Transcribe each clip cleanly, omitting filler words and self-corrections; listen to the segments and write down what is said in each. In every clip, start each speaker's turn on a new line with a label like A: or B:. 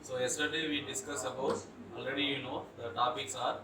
A: So yesterday we discussed about, already you know the topics are,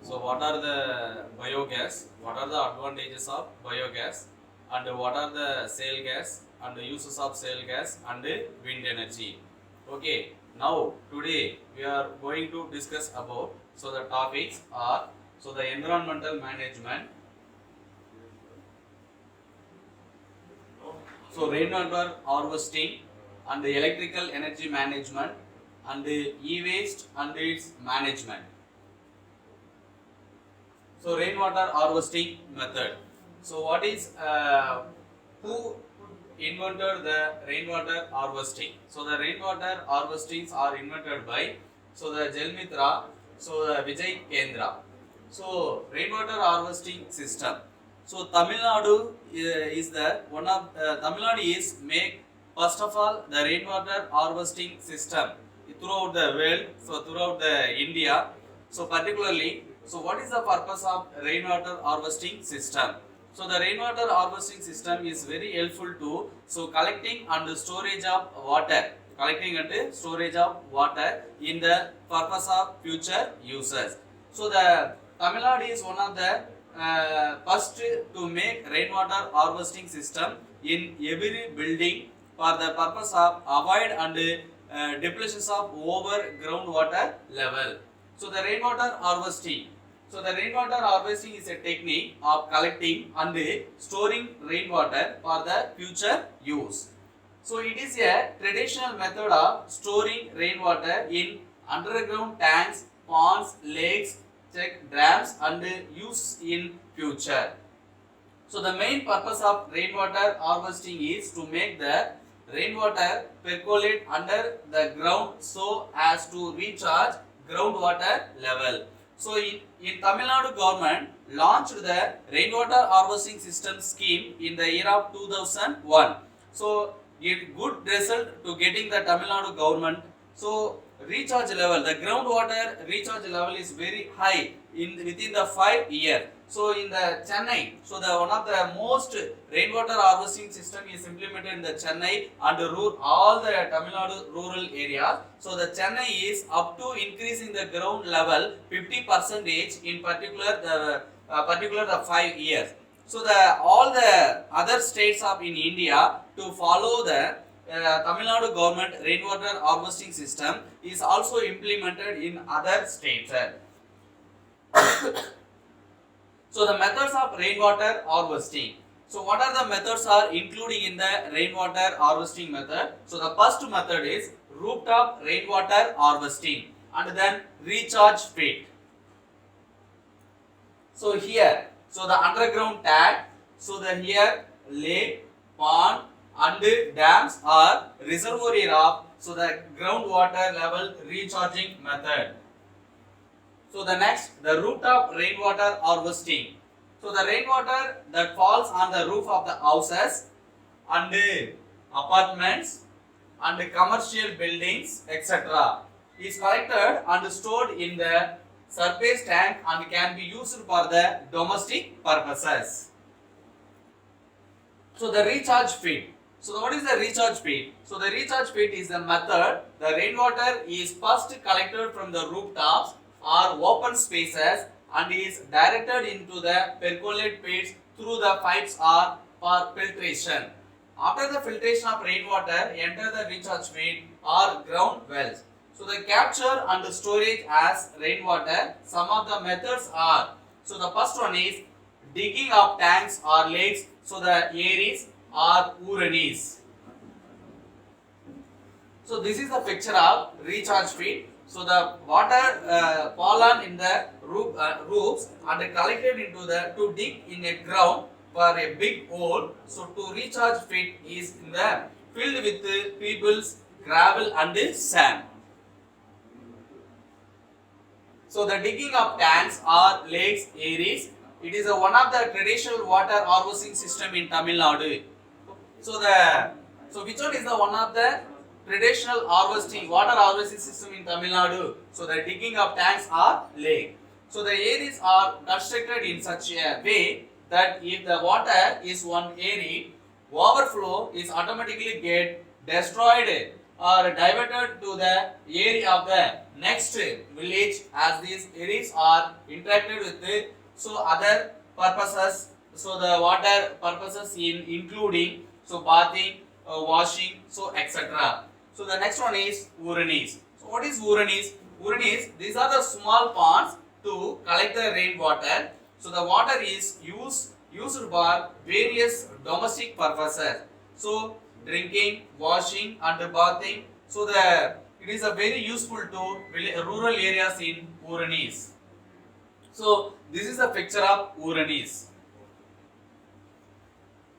A: so what are the biogas, what are the advantages of biogas, and what are the shale gas and the uses of shale gas and wind energy. Okay, now today we are going to discuss about, so the topics are, so the environmental management, so rainwater harvesting and the electrical energy management and the e-waste and its management. So rainwater harvesting method. So what is who invented the rainwater harvesting? So the rainwater harvestings are invented by, so the Jalmitra, so the Vijay Kendra. So rainwater harvesting system. So Tamil Nadu is the one of Tamil Nadu is make first of all the rainwater harvesting system throughout the world. So throughout the India. So particularly, so what is the purpose of rainwater harvesting system? So the rainwater harvesting system is very helpful to, so collecting and storage of water, collecting and storage of water in the purpose of future users. So the Tamil Nadu is one of the first to make rainwater harvesting system in every building for the purpose of avoid and depletions of over groundwater level. So the rainwater harvesting. So the rainwater harvesting is a technique of collecting and storing rainwater for the future use. So it is a traditional method of storing rainwater in underground tanks, ponds, lakes, dams and use in future. So the main purpose of rainwater harvesting is to make the rainwater percolate under the ground so as to recharge groundwater level. So in Tamil Nadu government launched the rainwater harvesting system scheme in the year of 2001. So it good result to getting the Tamil Nadu government. So recharge level, the groundwater recharge level is very high within the 5 years. So in the Chennai, so the one of the most rainwater harvesting system is implemented in the Chennai and all the Tamil Nadu rural areas. So the Chennai is up to increasing the ground level 50% in particular the 5 years. So the all the other states of in India to follow the Tamil Nadu government rainwater harvesting system is also implemented in other states. So the methods of rainwater harvesting. So what are the methods are including in the rainwater harvesting method? So the first method is rooftop rainwater harvesting and then recharge pit. So here, so the underground tank, so the here lake, pond and dams are reservoir of, so the groundwater level recharging method. So the next, the rooftop rainwater harvesting. So the rainwater that falls on the roof of the houses and apartments and commercial buildings, etc. is collected and stored in the surface tank and can be used for the domestic purposes. So the recharge pit. So what is the recharge pit? So the recharge pit is the method. The rainwater is first collected from the rooftops or open spaces and is directed into the percolate pits through the pipes or for filtration. After the filtration of rainwater, enter the recharge pit or ground wells. So the capture and the storage as rainwater. Some of the methods are, so the first one is digging of tanks or lakes, so the Aries or Uranis. So this is the picture of recharge pit. So the water fallen in the roofs and collected into the to dig in a ground for a big hole. So to recharge pit is in the filled with pebbles, gravel and sand. So the digging of tanks or lakes, Aries, it is one of the traditional water harvesting system in Tamil Nadu. So which one is the one of the traditional water harvesting system in Tamil Nadu? So the digging of tanks or lake. So the Aries are constructed in such a way that if the water is one area, overflow is automatically get destroyed are diverted to the area of the next village as these areas are interacted with the so other purposes. So the water purposes in including so bathing, washing, so etc. So the next one is Uranis. So what is Uranis? Uranis, these are the small ponds to collect the rainwater. So the water is used for various domestic purposes. So drinking, washing and bathing. So it is a very useful to rural areas in Uranis. So this is a picture of Uranis.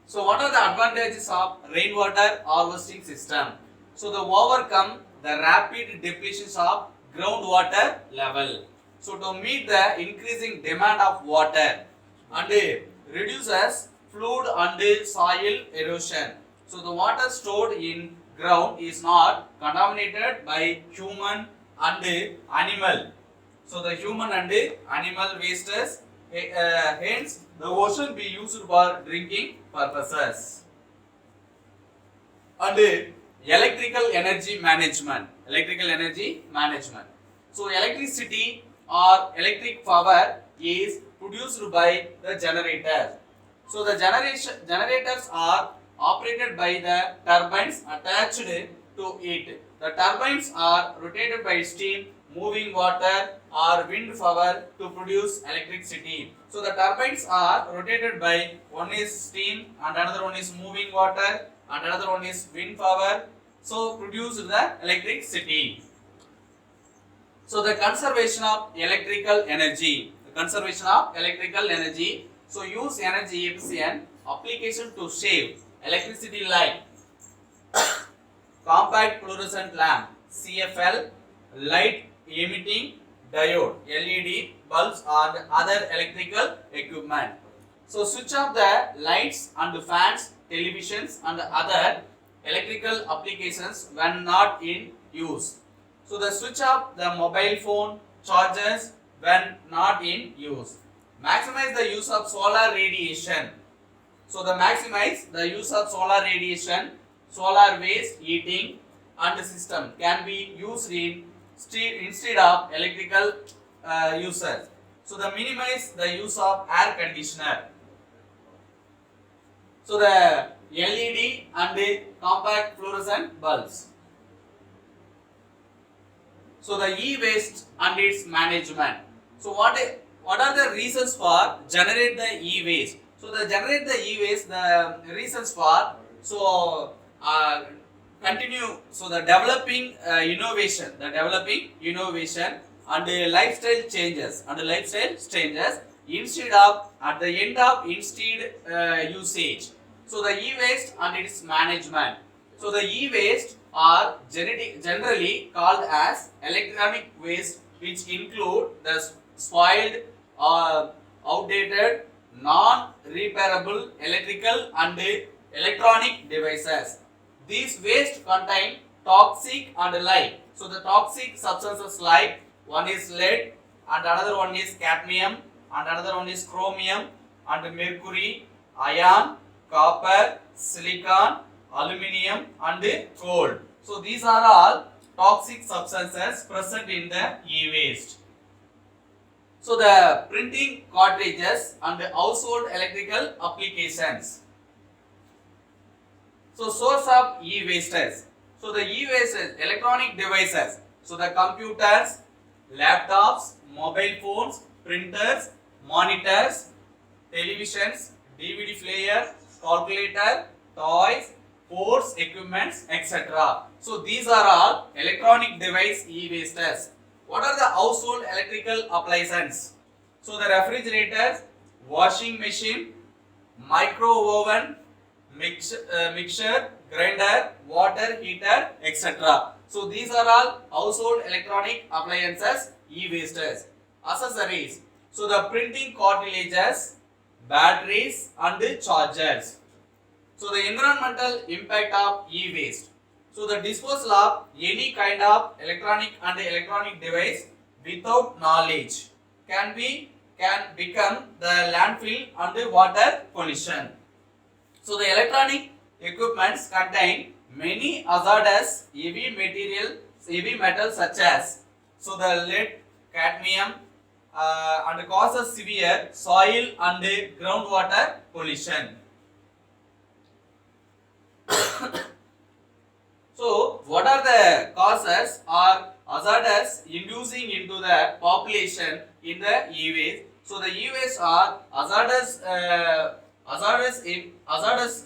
A: So what are the advantages of rainwater harvesting system? So the overcome the rapid depletions of groundwater level. So to meet the increasing demand of water and reduces flood and soil erosion. So the water stored in ground is not contaminated by human and animal. So the human and animal wastes, hence the ocean be used for drinking purposes. And electrical energy management. Electrical energy management. So electricity or electric power is produced by the generator. So the generators are operated by the turbines attached to it. The turbines are rotated by steam, moving water or wind power to produce electricity. So the turbines are rotated by one is steam and another one is moving water and another one is wind power. So produce the electricity. So the conservation of electrical energy. The conservation of electrical energy. So use energy efficient application to save electricity like compact fluorescent lamp CFL, light emitting diode LED bulbs and other electrical equipment. So switch off the lights and fans, televisions and other electrical applications when not in use. So the switch off the mobile phone chargers when not in use. Maximize the use of solar radiation. So the maximize the use of solar radiation, solar waste heating and system can be used in instead of electrical users. So the minimize the use of air conditioner. So the LED and the compact fluorescent bulbs. So the e-waste and its management. So what are the reasons for generate the e-waste? So the generate the e-waste, the reasons for continue. So the developing innovation and lifestyle changes instead of at the end of instead usage. So the e-waste and its management. So the e-waste are generally called as electronic waste, which include the spoiled or outdated, non-repairable electrical and electronic devices. These waste contain toxic and like. So the toxic substances like one is lead and another one is cadmium and another one is chromium and mercury, iron, copper, silicon, aluminium and coal. So these are all toxic substances present in the e-waste. So the printing cartridges and household electrical applications. So source of e-wastes. So the e-wastes, electronic devices. So the computers, laptops, mobile phones, printers, monitors, televisions, DVD player, calculator, toys, ports, equipments, etc. So these are all electronic device e-wastes. What are the household electrical appliances? So the refrigerators, washing machine, micro oven, mixer, grinder, water heater, etc. So these are all household electronic appliances e-wastes. Accessories. So the printing cartridges, batteries and chargers. So the environmental impact of e-waste. So the disposal of any kind of electronic device without knowledge can become the landfill and water pollution. So the electronic equipments contain many hazardous heavy metals such as so the lead, cadmium, and causes severe soil and groundwater pollution. So, what are the causes or hazards inducing into the population in the e-waste? So, the e-waste are hazardous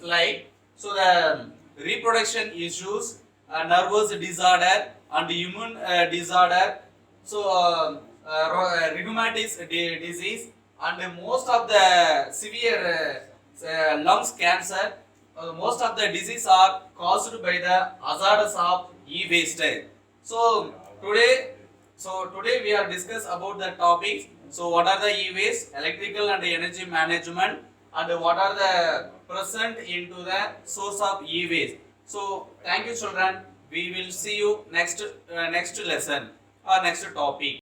A: like so the reproduction issues, nervous disorder, and immune disorder. So, rheumatic disease, and most of the severe lungs cancer. Most of the diseases are caused by the hazards of e-waste. So today we are discuss about the topics. So what are the e-waste, electrical and energy management, and what are the present into the source of e-waste. So thank you children. We will see you next lesson or next topic.